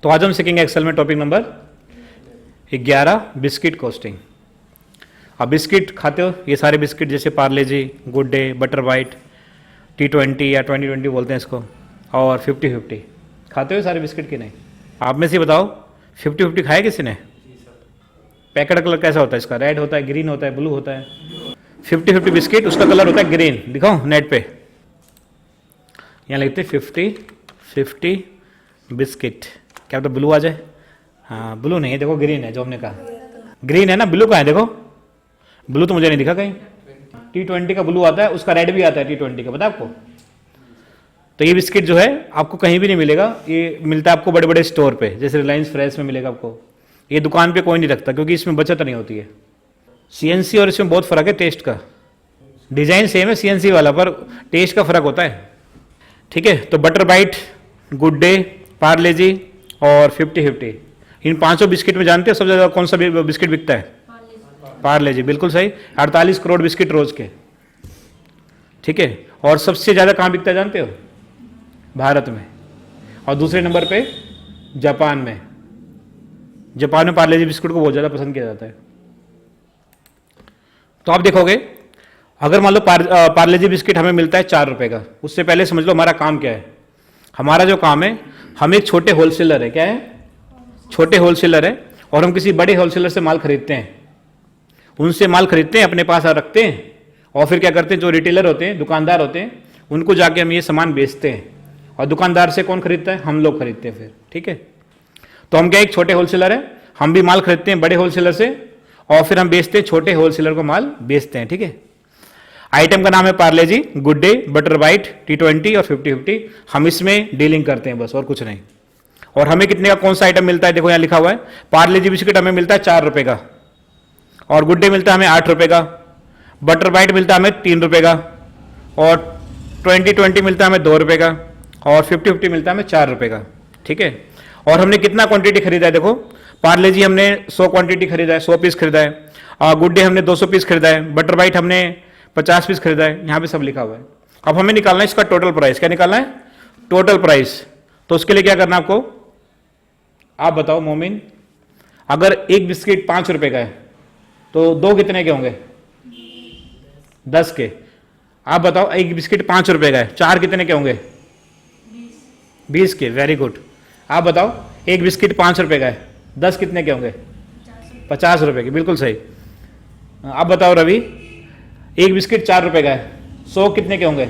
तो आज हम सीखेंगे एक्सेल में टॉपिक नंबर 11 बिस्किट कॉस्टिंग। अब बिस्किट खाते हो, ये सारे बिस्किट जैसे Parle G, Good Day, Butter Bite, T20 या 2020 बोलते हैं इसको, और 50-50 खाते हो सारे बिस्किट की नहीं? आप में से बताओ 50-50 खाया किसी ने? पैकेट कलर कैसा होता है इसका? रेड होता है, ग्रीन होता है, ब्लू होता है। 50-50 बिस्किट उसका कलर होता है ग्रीन। दिखाओ नेट पे, यहाँ लिखते 50-50 बिस्किट। क्या होता है? ब्लू आ जाए? हाँ, ब्लू नहीं है, देखो ग्रीन है जो हमने कहा। ग्रीन है ना, ब्लू कहाँ है? देखो ब्लू तो मुझे नहीं दिखा कहीं। T20 का ब्लू आता है, उसका रेड भी आता है T20 का, पता है आपको? तो ये बिस्किट जो है आपको कहीं भी नहीं मिलेगा, ये मिलता है आपको बड़े बड़े स्टोर पे, जैसे रिलायंस फ्रेश में मिलेगा आपको। ये दुकान पे कोई नहीं रखता क्योंकि इसमें बचत नहीं होती है। CNC और इसमें बहुत फर्क है टेस्ट का। डिजाइन सेम है CNC वाला, पर टेस्ट का फर्क होता है। ठीक है, तो Butter Bite, Good Day, Parle G और 50-50, इन पांचों बिस्किट में जानते हो सबसे ज्यादा कौन सा बिस्किट बिकता है? पार्ले जी, बिल्कुल सही। 48 करोड़ बिस्किट रोज के। ठीक है, और सबसे ज्यादा कहां बिकता है जानते हो? भारत में। और दूसरे नंबर पे जापान में। जापान में पार्ले जी बिस्किट को बहुत ज्यादा पसंद किया जाता है। तो आप देखोगे, अगर मान लो पार्ले जी बिस्किट हमें मिलता है 4 रुपए का, उससे पहले समझ लो हमारा काम क्या है। हमारा जो काम है, हम एक छोटे होलसेलर है। क्या है? छोटे होलसेलर है, और हम किसी बड़े होलसेलर से माल खरीदते हैं। उनसे माल खरीदते हैं, अपने पास रखते हैं, और फिर क्या करते हैं, जो रिटेलर होते हैं, दुकानदार होते हैं, उनको जाके हम ये सामान बेचते हैं। और दुकानदार से कौन खरीदता है? हम लोग खरीदते हैं फिर। ठीक है, तो हम क्या एक छोटे होलसेलर है, हम भी माल खरीदते हैं बड़े होलसेलर से, और फिर हम बेचते हैं, छोटे होलसेलर को माल बेचते हैं। ठीक है, आइटम का नाम है Parle G, Good Day, Butter Bite, T20 और 50-50। हम इसमें डीलिंग करते हैं बस, और कुछ नहीं। और हमें कितने का कौन सा आइटम मिलता है? देखो यहाँ लिखा हुआ है, पार्ले जी बिस्किट हमें मिलता है 4 रुपए का, और गुड डे मिलता है हमें 8 रुपए का, बटर बाइट मिलता है हमें 3 रुपए का, और 2020 मिलता है हमें 2 रुपए का, और 50-50 मिलता है हमें 4 रुपए का। ठीक है, और हमने कितना क्वांटिटी खरीदा है? देखो, पार्ले जी हमने 100 क्वांटिटी खरीदा है, 100 पीस खरीदा है, और गुड डे हमने 200 पीस खरीदा है, बटर बाइट हमने 50 पीस खरीदा है। यहाँ पे सब लिखा हुआ है। अब हमें निकालना है इसका टोटल प्राइस। क्या निकालना है? Total price. तो उसके लिए क्या करना है आपको? आप बताओ मोमिन, अगर एक बिस्किट 5 रुपए का है तो दो कितने के होंगे? 10 के। आप बताओ, एक बिस्किट 5 रुपए का है, 4 कितने के होंगे? 20 के। Very good. आप बताओ, एक बिस्किट 5 रुपए का है, 10 कितने के होंगे? 50 रुपए के। बिल्कुल सही। आप बताओ रवि, एक बिस्किट 4 रुपए का है, 100 कितने के होंगे?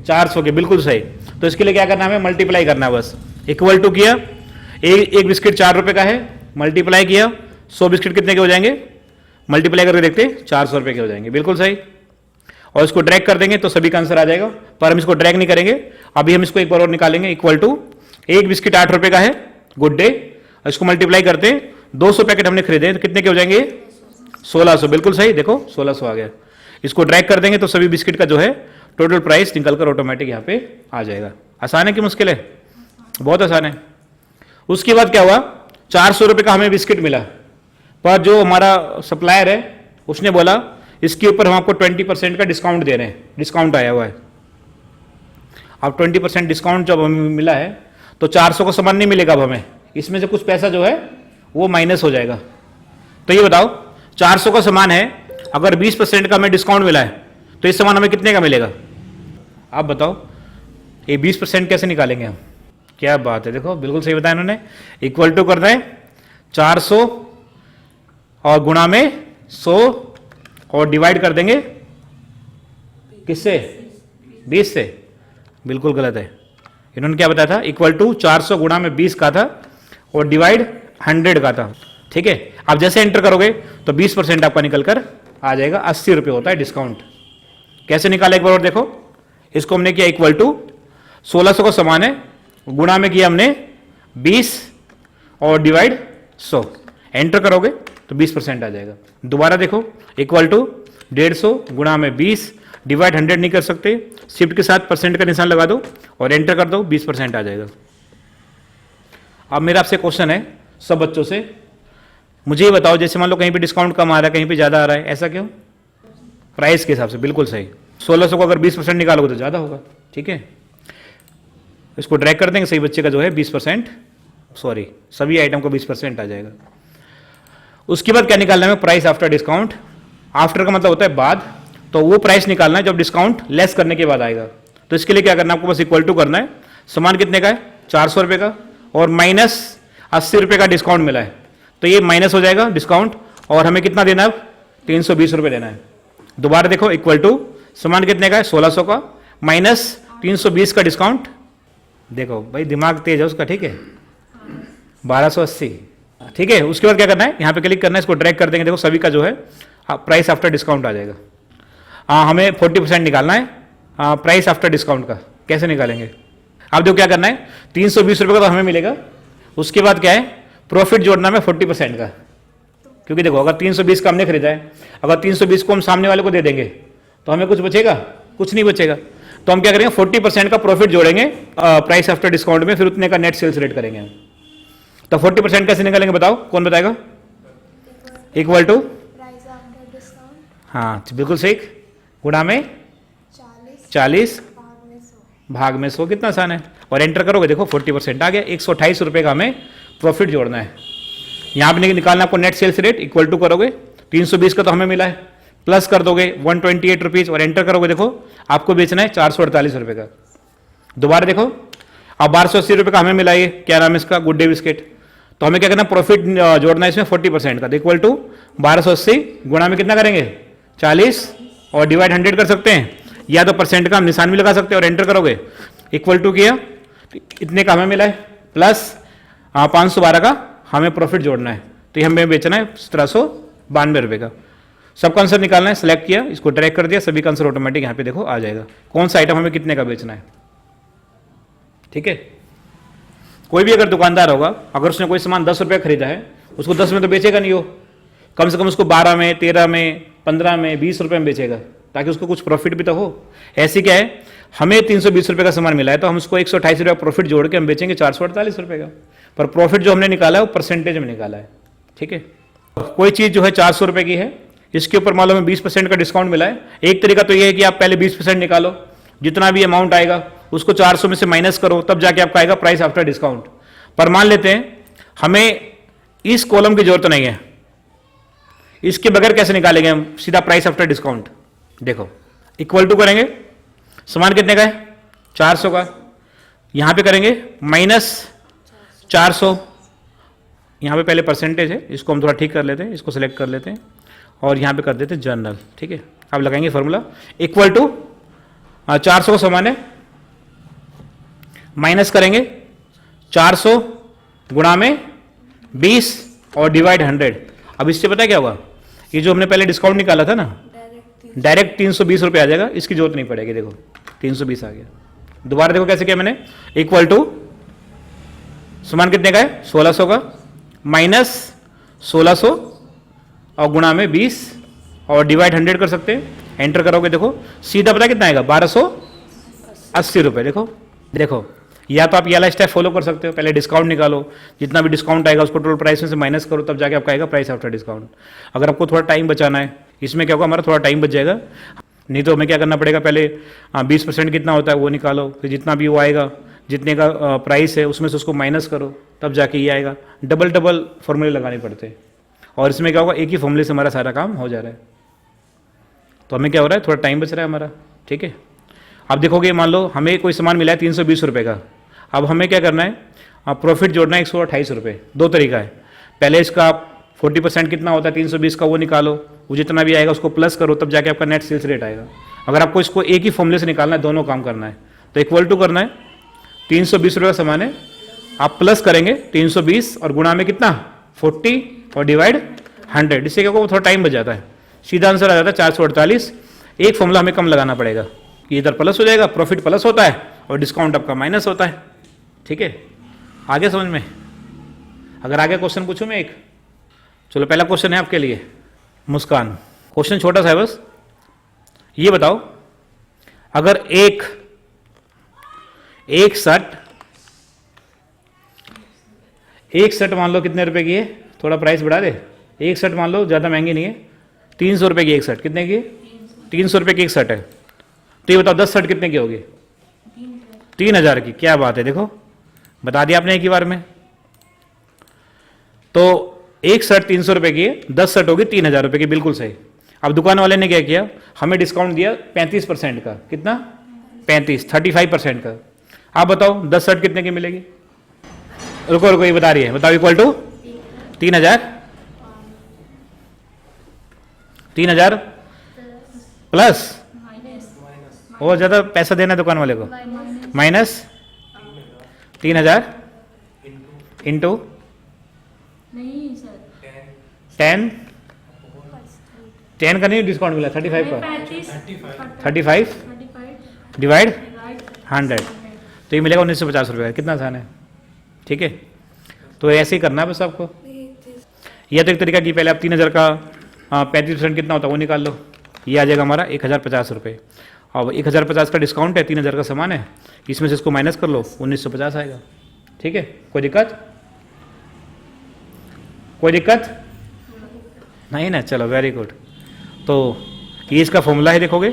400 के। बिल्कुल सही। तो इसके लिए क्या करना है? हमें मल्टीप्लाई करना है बस। इक्वल टू किया, एक बिस्किट 4 रुपए का है, मल्टीप्लाई किया, 100 बिस्किट कितने के हो जाएंगे? मल्टीप्लाई करके देखते हैं, 400 रुपए के हो जाएंगे। बिल्कुल सही। और इसको ड्रैग कर देंगे तो सभी का आंसर आ जाएगा, पर हम इसको ड्रैग नहीं करेंगे। अभी हम इसको एक बार और निकालेंगे। इक्वल टू, एक बिस्किट 8 रुपए का है, गुड डे, इसको मल्टीप्लाई करते हैं, 200 पैकेट हमने खरीदे तो कितने के हो जाएंगे? 1600। बिल्कुल सही। देखो 1600 आ गया। इसको ड्रैग कर देंगे तो सभी बिस्किट का जो है टोटल प्राइस निकलकर ऑटोमेटिक यहाँ पे आ जाएगा। आसान है कि मुश्किल है? बहुत आसान है। उसके बाद क्या हुआ, 400 रुपए का हमें बिस्किट मिला, पर जो हमारा सप्लायर है उसने बोला इसके ऊपर हम आपको 20% का डिस्काउंट दे रहे हैं। डिस्काउंट आया हुआ है। अब 20% डिस्काउंट जब हमें मिला है तो 400 का सामान नहीं मिलेगा अब हमें, इसमें से कुछ पैसा जो है वो माइनस हो जाएगा। तो ये बताओ, 400 का सामान है, अगर 20% का हमें डिस्काउंट मिला है तो इस सामान हमें कितने का मिलेगा? आप बताओ, ये 20% कैसे निकालेंगे हम? क्या बात है, देखो बिल्कुल सही बताया इन्होंने। इक्वल टू करना है 400 और गुणा में 100 और डिवाइड कर देंगे किससे? 20 से। बिल्कुल गलत है। इन्होंने क्या बताया था? इक्वल टू 400 गुणा में 20 का था और डिवाइड 100 का था। ठीक है, आप जैसे एंटर करोगे तो 20% आपका निकल कर आ जाएगा। 80 रुपये होता है डिस्काउंट। कैसे निकाला एक बार और देखो। इसको हमने किया इक्वल टू 1600 का सामान है, गुणा में किया हमने 20 और डिवाइड 100। एंटर करोगे तो 20% आ जाएगा। दोबारा देखो, इक्वल टू 150 गुणा में 20 डिवाइड 100 नहीं कर सकते, शिफ्ट के साथ परसेंट का निशान लगा दो और एंटर कर दो, 20% आ जाएगा। अब मेरा आपसे क्वेश्चन है सब बच्चों से, मुझे ये बताओ, जैसे मान लो कहीं पे डिस्काउंट कम आ रहा है, कहीं पे ज्यादा आ रहा है, ऐसा क्यों? प्राइस के हिसाब से। बिल्कुल सही। 1600 को अगर 20% निकालोगे तो ज्यादा होगा। ठीक है, इसको ड्रैग कर देंगे, सही बच्चे का जो है 20%, सॉरी सभी आइटम को 20% आ जाएगा। उसके बाद क्या निकालना है, प्राइस आफ्टर डिस्काउंट। आफ्टर का मतलब होता है बाद, तो वो प्राइस निकालना है जब डिस्काउंट लेस करने के बाद आएगा। तो इसके लिए क्या करना है आपको, बस इक्वल टू करना है, सामान कितने का है 400 रुपये का और माइनस 80 रुपये का डिस्काउंट मिला है, तो ये माइनस हो जाएगा डिस्काउंट, और हमें कितना देना है, 320 रुपये देना है। दोबारा देखो इक्वल टू सामान कितने का है 1600 का माइनस 320 का डिस्काउंट, देखो भाई दिमाग तेज है उसका, ठीक है 1280, ठीक है। उसके बाद क्या करना है, यहाँ पे क्लिक करना है, इसको ड्रैग कर देंगे, देखो सभी का जो है प्राइस आफ्टर डिस्काउंट आ जाएगा। हमें 40% निकालना है प्राइस आफ्टर डिस्काउंट का, कैसे निकालेंगे, अब देखो क्या करना है, 320 रुपये का तो हमें मिलेगा, उसके बाद क्या है प्रॉफिट जोड़ना है 40% का, क्योंकि देखो अगर 320 का हमने खरीदा है, अगर 320 को हम सामने वाले को दे देंगे तो हमें कुछ बचेगा, कुछ नहीं बचेगा। तो हम क्या करेंगे 40% का प्रॉफिट जोड़ेंगे प्राइस आफ्टर डिस्काउंट में, फिर उतने का नेट सेल्स रेट करेंगे। तो 40% कैसे निकालेंगे बताओ, कौन बताएगा, equal to price after discount, हाँ बिल्कुल सही, गुणा में 40 भाग में 100, कितना आसान है, और एंटर करोगे देखो 40% आ गया, 128 रुपये का हमें प्रॉफिट जोड़ना है। यहाँ पे निकालना आपको net sales rate, equal to करोगे 320 का तो हमें मिला है, प्लस कर दोगे 128 रुपीज़ और एंटर करोगे, देखो आपको बेचना है 448 रुपये का। दोबारा देखो अब 1280 रुपये का हमें मिला, ये क्या नाम है इसका, गुड डे बिस्किट, तो हमें क्या करना प्रॉफिट जोड़ना है इसमें 40% का, इक्वल टू 1280 गुणा में कितना करेंगे 40 और डिवाइड 100 कर सकते हैं, या तो परसेंट का हम निशान भी लगा सकते हैं और एंटर करोगे, इक्वल टू किया, इतने का हमें मिला है, प्लस 512 का हमें प्रॉफिट जोड़ना है, तो ये हमें बेचना है 1792 रुपये का। सबका आंसर निकालना है, सेलेक्ट किया, इसको ड्रैग कर दिया, सभी का आंसर ऑटोमेटिक यहाँ पे देखो आ जाएगा, कौन सा आइटम हमें कितने का बेचना है, ठीक है। कोई भी अगर दुकानदार होगा, अगर उसने कोई सामान 10 रुपये खरीदा है, उसको 10 में तो बेचेगा नहीं, हो कम से कम उसको 12 में, 13 में, 15 में, 20 रुपये में बेचेगा, ताकि उसको कुछ प्रॉफिट भी तो हो। ऐसी क्या है, हमें 320 रुपये का सामान मिला है, तो हम उसको 128 रुपये प्रॉफिट जोड़ के हम बेचेंगे 448 रुपये का, पर प्रॉफिट जो हमने निकाला है वो परसेंटेज में निकाला है, ठीक है। कोई चीज़ जो है 400 रुपये की है, इसके ऊपर मान लो हमें 20% का डिस्काउंट मिला है, एक तरीका तो ये है कि आप पहले 20% निकालो, जितना भी अमाउंट आएगा उसको 400 में से माइनस करो, तब जाके आपका आएगा प्राइस आफ्टर डिस्काउंट। पर मान लेते हैं हमें इस कॉलम की जरूरत नहीं है, इसके बगैर कैसे निकालेंगे हम सीधा प्राइस आफ्टर डिस्काउंट, देखो इक्वल टू करेंगे, सामान कितने का है 400 का, यहां पे करेंगे माइनस 400, यहां पे पहले परसेंटेज है, इसको हम थोड़ा ठीक कर लेते हैं, इसको सिलेक्ट कर लेते हैं और यहां पे कर देते हैं जर्नल, ठीक है। अब लगाएंगे फॉर्मूला, इक्वल टू 400 का सामान है, माइनस करेंगे 400 गुणा में 20 और डिवाइड 100। अब इससे पता है क्या होगा, ये जो हमने पहले डिस्काउंट निकाला था ना, डायरेक्ट 320 रुपये आ जाएगा, इसकी जरूरत नहीं पड़ेगी, देखो 320 आ गया। दोबारा देखो कैसे किया मैंने, इक्वल टू सामान कितने का है 1600 का माइनस 1600 और गुणा में 20 और डिवाइड 100 कर सकते हैं, एंटर करोगे देखो सीधा पता कितना आएगा 1280 रुपये। देखो देखो, या तो आप ये वाला स्टेप फॉलो कर सकते हो, पहले डिस्काउंट निकालो, जितना भी डिस्काउंट आएगा उसको टोटल प्राइस में से माइनस करो, तब जाके आपका आएगा प्राइस आफ्टर डिस्काउंट। अगर आपको थोड़ा टाइम बचाना है, इसमें क्या होगा हमारा थोड़ा टाइम बच जाएगा, नहीं तो हमें क्या करना पड़ेगा, पहले 20% कितना होता है वो निकालो, फिर जितना भी वो आएगा, जितने का प्राइस है उसमें से उसको माइनस करो, तब जाके ये आएगा। डबल डबल फॉर्मूले लगाने पड़ते हैं, और इसमें क्या होगा एक ही फॉर्मूले से हमारा सारा काम हो जा रहा है, तो हमें क्या हो रहा है थोड़ा टाइम बच रहा है हमारा, ठीक है। अब देखोगे मान लो हमें कोई सामान मिला है 320 रुपये का, अब हमें क्या करना है प्रॉफिट जोड़ना है 128 रुपये। दो तरीका है, पहले इसका 40% कितना होता है 320 का वो निकालो, वो जितना भी आएगा उसको प्लस करो, तब जाके आपका नेट सेल्स रेट आएगा। अगर आपको इसको एक ही फॉर्मूले से निकालना है, दोनों काम करना है, तो इक्वल टू करना है, 320 रुपये का सामान है, आप प्लस करेंगे 320 और गुणा में कितना 40 और डिवाइड 100, इससे क्या होगा थोड़ा टाइम बच जाता है, सीधा आंसर आ जाता है 448। एक फॉर्मूला हमें कम लगाना पड़ेगा, कि इधर प्लस हो जाएगा, प्रॉफिट प्लस होता है और डिस्काउंट आपका माइनस होता है, ठीक है। आगे समझ में, अगर आगे क्वेश्चन पूछूं मैं एक, चलो पहला क्वेश्चन है आपके लिए मुस्कान, क्वेश्चन छोटा सा है बस, ये बताओ अगर एक शर्ट मान लो कितने रुपए की है, थोड़ा प्राइस बढ़ा दे, एक शर्ट मान लो ज़्यादा महंगी नहीं है, 300 रुपये की एक शर्ट, कितने की 300 रुपये की एक शर्ट है, तो ये बताओ 10 शर्ट कितने की होगी, 3,000 की, क्या बात है, देखो बता दिया आपने एक ही बार में। तो एक शर्ट 300 रुपए की है, 10 शर्ट होगी 3,000 रुपए की, बिल्कुल सही। अब दुकान वाले ने क्या किया, हमें डिस्काउंट दिया 35% का, कितना 35% का। आप बताओ 10 शर्ट कितने की मिलेगी? रुको रुको, ये बता रही है, बताओ। इक्वल टू 3,000, 3,000 प्लस और ज्यादा पैसा देना दुकान वाले को, माइनस 3,000 इंटू नहीं सर 10 का नहीं डिस्काउंट मिला, 35 का, 35 डिवाइड 100, तो ये मिलेगा 1950 रुपये। कितना आसान है, ठीक है। तो ऐसे ही करना है बस आपको। यह तो एक तरीका कि पहले आप 3,000 का 35% कितना होता है वो निकाल लो, ये आ जाएगा हमारा 1,050 रुपये। और 1,050 का डिस्काउंट है, 3,000 का सामान है, इसमें से इसको माइनस कर लो, 1950 आएगा, ठीक है। कोई दिक्कत, कोई दिक्कत नहीं ना, चलो वेरी गुड। तो ये इसका फॉर्मूला है, देखोगे